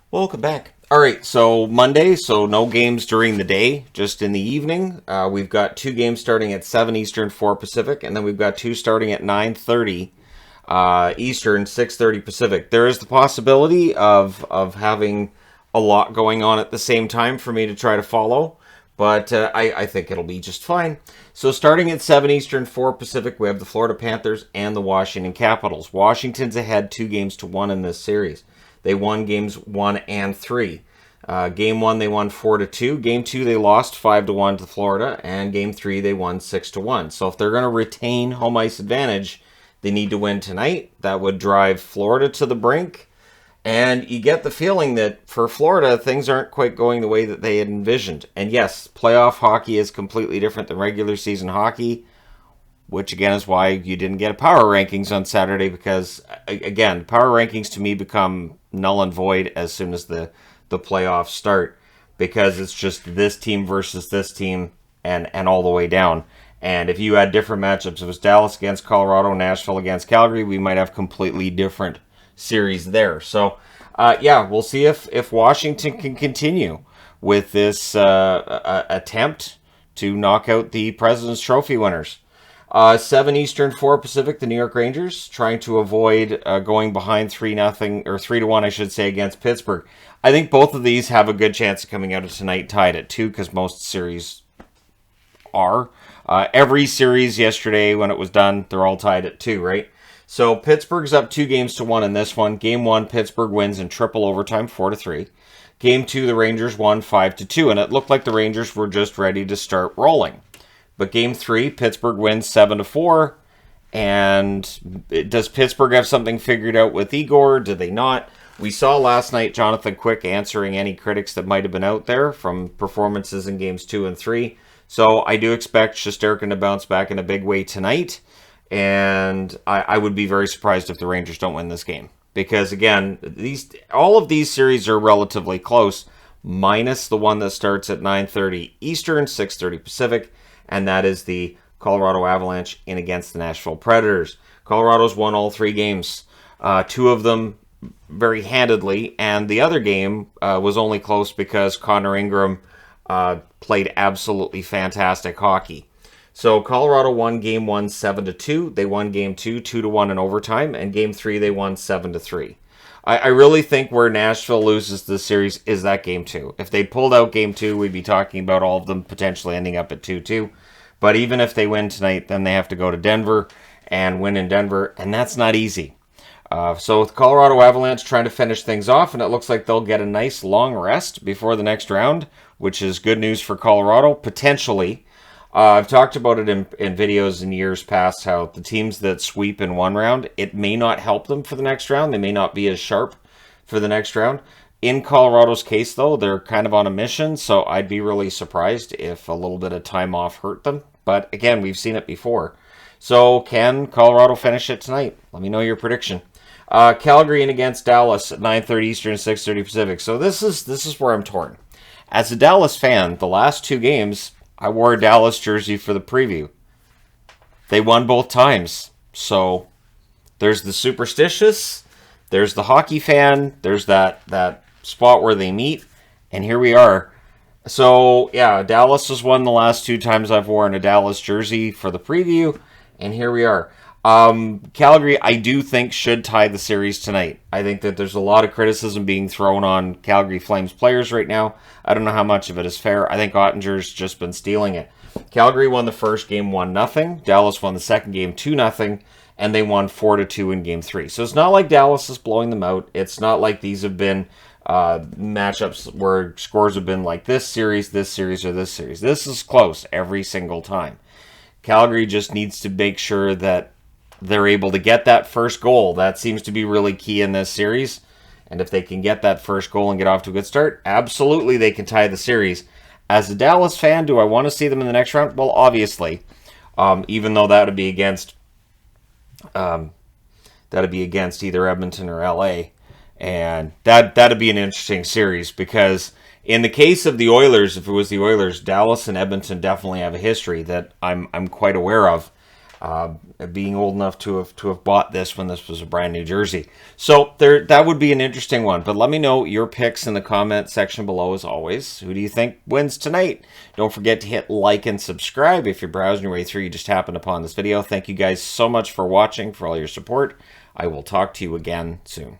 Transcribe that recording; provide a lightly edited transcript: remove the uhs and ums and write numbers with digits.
Welcome back. All right, so Monday, so no games during the day, just in the evening. We've got two games starting at 7 Eastern, 4 Pacific, and then we've got two starting at 9:30 Eastern, 6:30 Pacific. There is the possibility of having a lot going on at the same time for me to try to follow, but I think it'll be just fine. So starting at 7 Eastern, 4 Pacific, we have the Florida Panthers and the Washington Capitals. Washington's ahead 2-1 in this series. They won games 1 and 3. Game 1 they won 4-2. Game 2 they lost 5-1 to Florida, and Game 3 they won 6-1. So if they're going to retain home ice advantage, they need to win tonight. That would drive Florida to the brink, and you get the feeling that for Florida things aren't quite going the way that they had envisioned. And yes, playoff hockey is completely different than regular season hockey, which again is why you didn't get a power rankings on Saturday, because again, power rankings to me become null and void as soon as the playoffs start, because it's just this team versus this team and all the way down. And if you had different matchups, if it was Dallas against Colorado, Nashville against Calgary, we might have completely different series there. So we'll see if Washington can continue with this attempt to knock out the President's Trophy winners. 7 Eastern, 4 Pacific, the New York Rangers trying to avoid going behind 3-0 or 3-1, I should say, against Pittsburgh. I think both of these have a good chance of coming out of tonight tied at 2, because most series are. Every series yesterday when it was done, they're all tied at 2, right? So Pittsburgh's up 2-1 in this one. Game 1, Pittsburgh wins in triple overtime, 4-3. Game 2, the Rangers won 5-2, and it looked like the Rangers were just ready to start rolling. But Game 3, Pittsburgh wins 7-4. And does Pittsburgh have something figured out with Igor? Do they not? We saw last night Jonathan Quick answering any critics that might have been out there from performances in Games 2 and 3. So I do expect Shesterkin to bounce back in a big way tonight. And I would be very surprised if the Rangers don't win this game. Because again, all of these series are relatively close, minus the one that starts at 9:30 Eastern, 6:30 Pacific. And that is the Colorado Avalanche in against the Nashville Predators. Colorado's won all 3 games, 2 of them very handedly, and the other game was only close because Connor Ingram played absolutely fantastic hockey. So Colorado won Game 1 7-2. They won Game 2 2-1 in overtime, and Game 3 they won 7-3. I really think where Nashville loses this series is that Game 2. If they pulled out Game 2, we'd be talking about all of them potentially ending up at 2-2. But even if they win tonight, then they have to go to Denver and win in Denver, and that's not easy. So with Colorado Avalanche trying to finish things off, and it looks like they'll get a nice long rest before the next round, which is good news for Colorado, potentially. I've talked about it in videos in years past, how the teams that sweep in one round, it may not help them for the next round. They may not be as sharp for the next round. In Colorado's case, though, they're kind of on a mission, so I'd be really surprised if a little bit of time off hurt them. But again, we've seen it before. So can Colorado finish it tonight? Let me know your prediction. Calgary in against Dallas at 9:30 Eastern, 6:30 Pacific. So this is where I'm torn. As a Dallas fan, the last 2 games, I wore a Dallas jersey for the preview. They won both times. So there's the superstitious, there's the hockey fan, there's that spot where they meet, and here we are. So yeah, Dallas has won the last 2 times I've worn a Dallas jersey for the preview, and here we are. Calgary, I do think, should tie the series tonight. I think that there's a lot of criticism being thrown on Calgary Flames players right now. I don't know how much of it is fair. I think Ottinger's just been stealing it. Calgary won the first game 1-0. Dallas won the second game 2-0. And they won 4-2 in Game 3. So it's not like Dallas is blowing them out. It's not like these have been matchups where scores have been like this series, or this series. This is close every single time. Calgary just needs to make sure that they're able to get that first goal. That seems to be really key in this series. And if they can get that first goal and get off to a good start, absolutely they can tie the series. As a Dallas fan, do I want to see them in the next round? Well, obviously. Even though that would be against either Edmonton or LA. And that'd be an interesting series, because in the case of the Oilers, if it was the Oilers, Dallas and Edmonton definitely have a history that I'm quite aware of. being old enough to have bought this when this was a brand new jersey. So that would be an interesting one. But let me know your picks in the comment section below as always. Who do you think wins tonight? Don't forget to hit like and subscribe if you're browsing your way through. You just happened upon this video. Thank you guys so much for watching, for all your support. I will talk to you again soon.